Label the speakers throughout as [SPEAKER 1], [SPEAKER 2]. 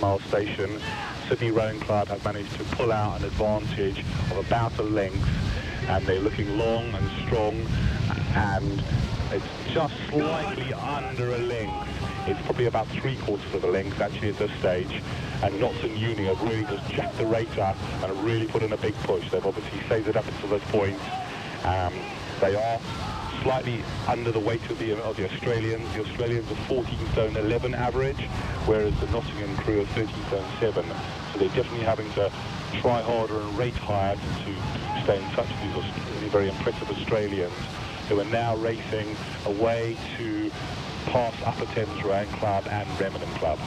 [SPEAKER 1] mile station, Sydney Rowing Club have managed to pull out an advantage of about a length, and they're looking long and strong, and it's just slightly under a length. It's probably about 3/4 of a length actually at this stage, and Knots and Uni have really just jacked the rate up and have really put in a big push. They've obviously saved it up until this point. They are slightly under the weight of the Australians. The Australians are 14 stone 11 average, whereas the Nottingham crew are 13 stone 7. So they're definitely having to try harder and rate higher to stay in touch with these really very impressive Australians, who are now racing away to past Upper Thames Rowing Club and Remenham Club.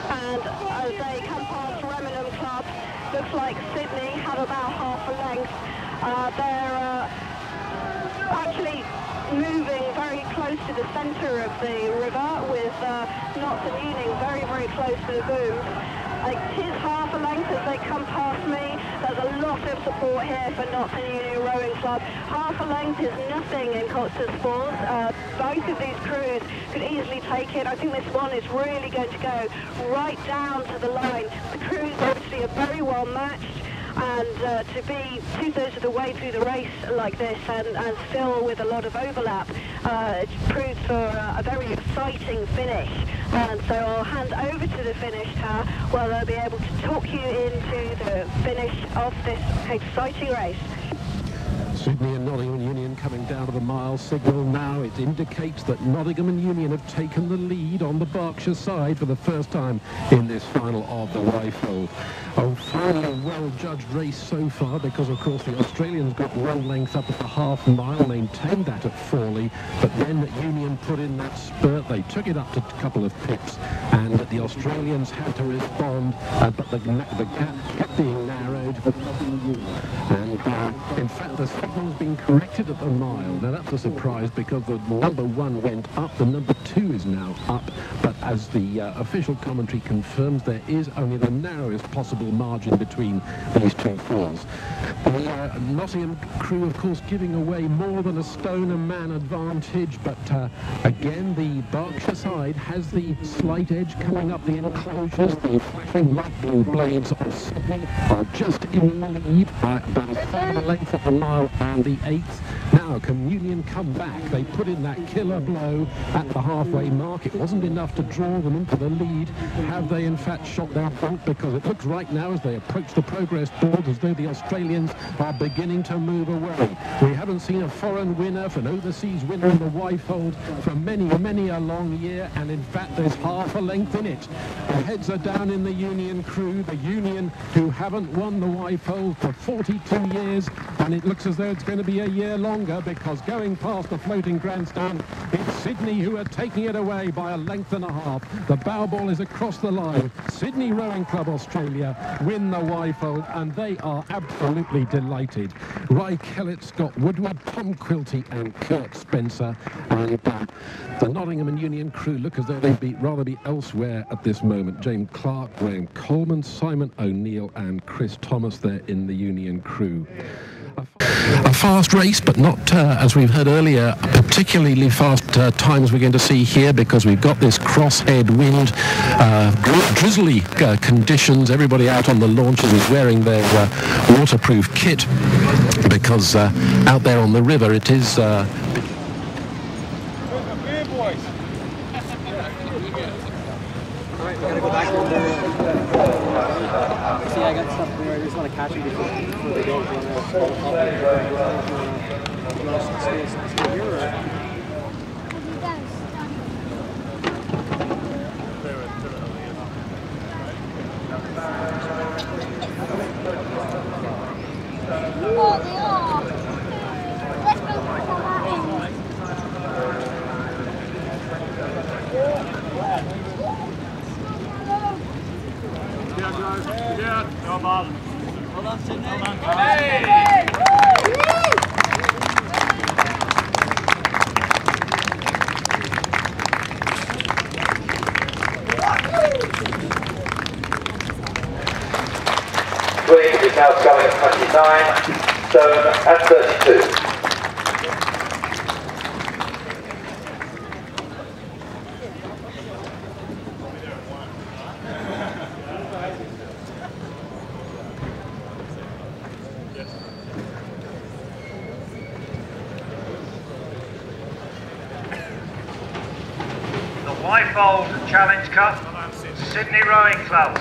[SPEAKER 2] And as they come past Remenham Club, looks like Sydney have about half a length. They're actually moving very close to the centre of the river, with Knots and Uni very, very close to the booms. It is half a length as they come past me. There's a lot of support here for Knots and Uni Rowing Club. Half a length is nothing in Costa Sports. Both of these crews could easily take it. I think this one is really going to go right down to the line. The crews obviously are very well matched, and to be 2/3 of the way through the race like this and still with a lot of overlap, it proves for a very exciting finish. And so I'll hand over to the finish tower where they'll be able to talk you into the finish of this exciting race.
[SPEAKER 3] Sydney and Nottingham and Union coming down to the mile signal now. It indicates that Nottingham and Union have taken the lead on the Berkshire side for the first time in this final of the Wyfold. Oh, finally well-judged race so far, because of course the Australians got one length up at the half mile, maintained that at Forley, but then Union put in that spurt. They took it up to a couple of pips, and the Australians had to respond, but the gap kept being narrowed. And in fact, the signal's been corrected at the mile. Now that's a surprise, because the number 1 went up, the number 2 is now up, but as the official commentary confirms, there is only the narrowest possible margin between these two falls. The Nottingham crew, of course, giving away more than a stone a man advantage, but again the Berkshire side has the slight edge coming up the enclosures. The flashing light blue blades of Sydney are just in the lead by about a third of a length at the mile and the 8th. Now can Union come back? They put in that killer blow at the halfway mark. It wasn't enough to draw them into the lead. Have they in fact shot their boat? Because it looks right now as they approach the progress board as though the Australians are beginning to move away. We haven't seen a foreign winner, an overseas winner in the Wyfold for many, many a long year, and in fact there's half a length in it. The heads are down in the Union crew, the Union who haven't won the Wyfold for 42 years, and it looks as though it's going to be a year longer, because going past the floating grandstand, it's Sydney who are taking it away by a length and a half. The bow ball is across the line. Sydney Rowing Club Australia win the Wyfold, and they are absolutely delighted. Ry Kellett, Scott Woodward, Tom Quilty and Kurt Spencer, and the Nottingham and Union crew look as though they'd rather be elsewhere at this moment. James Clark, Graham Coleman, Simon O'Neill and Chris Thomas there in the Union crew. A fast race, but not, as we've heard earlier, particularly fast times we're going to see here, because we've got this crosshead wind, drizzly conditions. Everybody out on the launches is wearing their waterproof kit, because out there on the river it is...
[SPEAKER 4] See, I got stuff there. I just want to catch them before they go.
[SPEAKER 5] Oh, they are. Let's go put that in.
[SPEAKER 6] Yeah, guys. Yeah. Go, Bob.
[SPEAKER 4] Hold on, Sydney. Hold on.
[SPEAKER 6] Hey!
[SPEAKER 7] Swing is now going at 29 stone and 32.
[SPEAKER 8] Wyfold Challenge Cup, Sydney Rowing Club.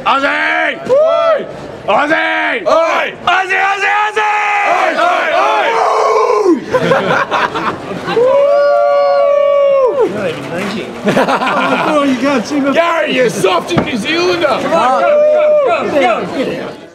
[SPEAKER 6] Ozzy! Oi! Ozzy! Oi! Ozzy! Ozzy! Ozzy! Oi! Oi! Oi! You're not even drinking. Oh, you can't see me. Gary, you're soft in New Zealander. Come on, go, go, go, go.